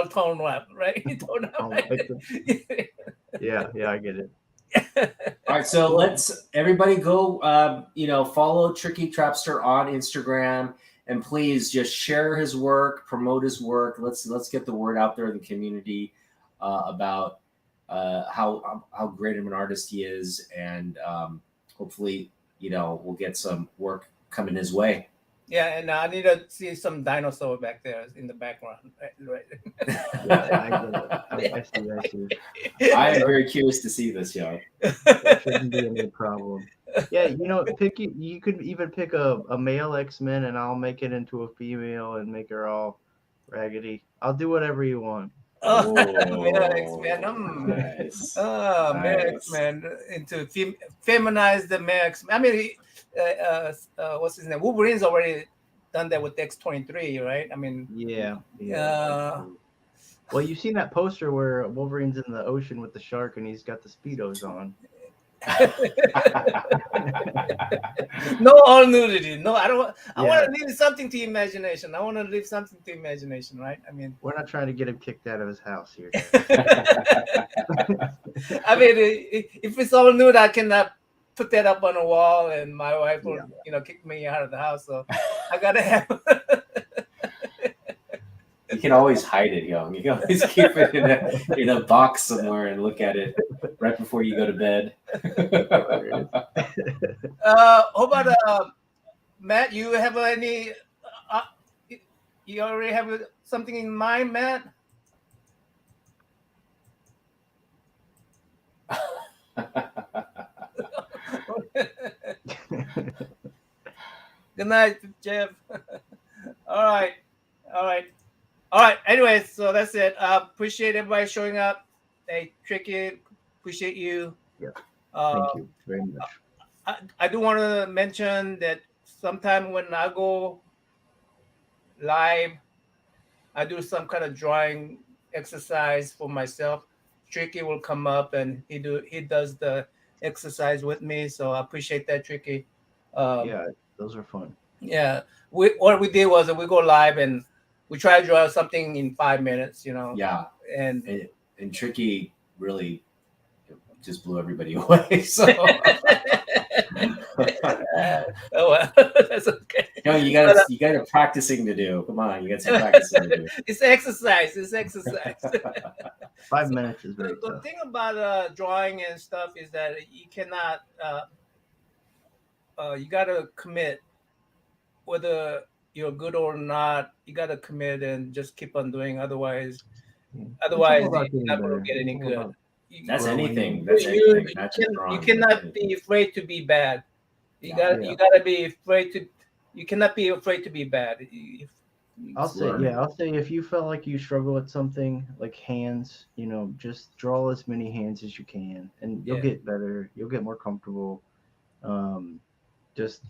toned up, right? Toned up, right? Yeah, I get it. All right, so let's everybody go. Follow TrickyTrapster on Instagram, and please just share his work, promote his work. Let's get the word out there in the community about how great of an artist he is, and hopefully, we'll get some work coming his way. Yeah, and I need to see some dinosaur back there in the background. Right. I see. I am very curious to see this, young. There shouldn't be any problem. Yeah, you could even pick a male X-Men, and I'll make it into a female and make her all raggedy. I'll do whatever you want. Male X-Men. Nice. Male X-Men into feminize the male X-Men. I mean, what's his name? Wolverine's already done that with X-23, right? I mean, yeah. Well, you've seen that poster where Wolverine's in the ocean with the shark, and he's got the Speedos on. No all nudity. No, I don't. I want to leave something to imagination. Right? I mean, we're not trying to get him kicked out of his house here. I mean, if it's all nude, I cannot put that up on a wall, and my wife will, kick me out of the house. So I gotta have. You can always hide it, young. You can always keep it in a box somewhere and look at it right before you go to bed. How about Matt? You have any? You already have something in mind, Matt? Good night, Jeff. All right. Anyways, so that's it. Appreciate everybody showing up. Hey, Tricky, appreciate you. Yeah. Thank you very much. I do want to mention that sometime when I go live, I do some kind of drawing exercise for myself. Tricky will come up and he does the exercise with me. So I appreciate that, Tricky. Yeah, those are fun. Yeah. What we did was that we go live and we try to draw something in 5 minutes, Yeah. And Tricky really just blew everybody away. So oh well, that's okay. You got practicing to do. Come on, you got some practicing to do. It's exercise. 5 minutes is very The tough. thing about drawing and stuff is that you cannot. You got to commit, whether you're good or not. You got to commit and just keep on doing. Otherwise, you're not going to get any good. That's growing. anything. That's you, anything. Not just you drawing. cannot be afraid to be bad. You Yeah. got you gotta be afraid to. You cannot be afraid to be bad. I'll say, learning. yeah, I'll say if you felt like you struggle with something like hands, just draw as many hands as you can, and you'll Yeah. get better. You'll get more comfortable. Just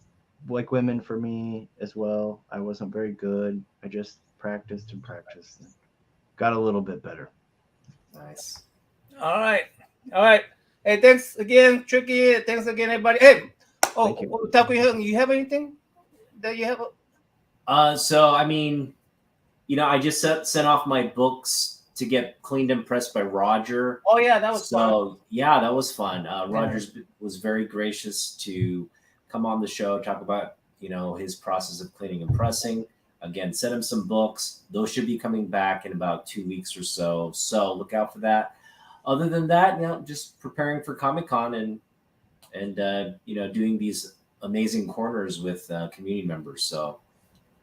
like women for me as well. I wasn't very good. I just practiced and practiced and got a little bit better. Nice. All right. All right. Hey, thanks again, Tricky. Thanks again, everybody. Hey, Thank you. Taku, you have anything that you have? So I mean, I just sent off my books to get cleaned and pressed by Roger. Oh yeah, that was fun. So yeah, that was fun. Rogers was very gracious to come on the show, talk about his process of cleaning and pressing. Again, sent him some books. Those should be coming back in about 2 weeks or so. So look out for that. Other than that, just preparing for Comic-Con and doing these amazing corners with community members. So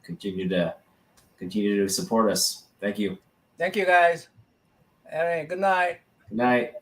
continue to support us. Thank you. Thank you, guys. All right. Good night. Good night.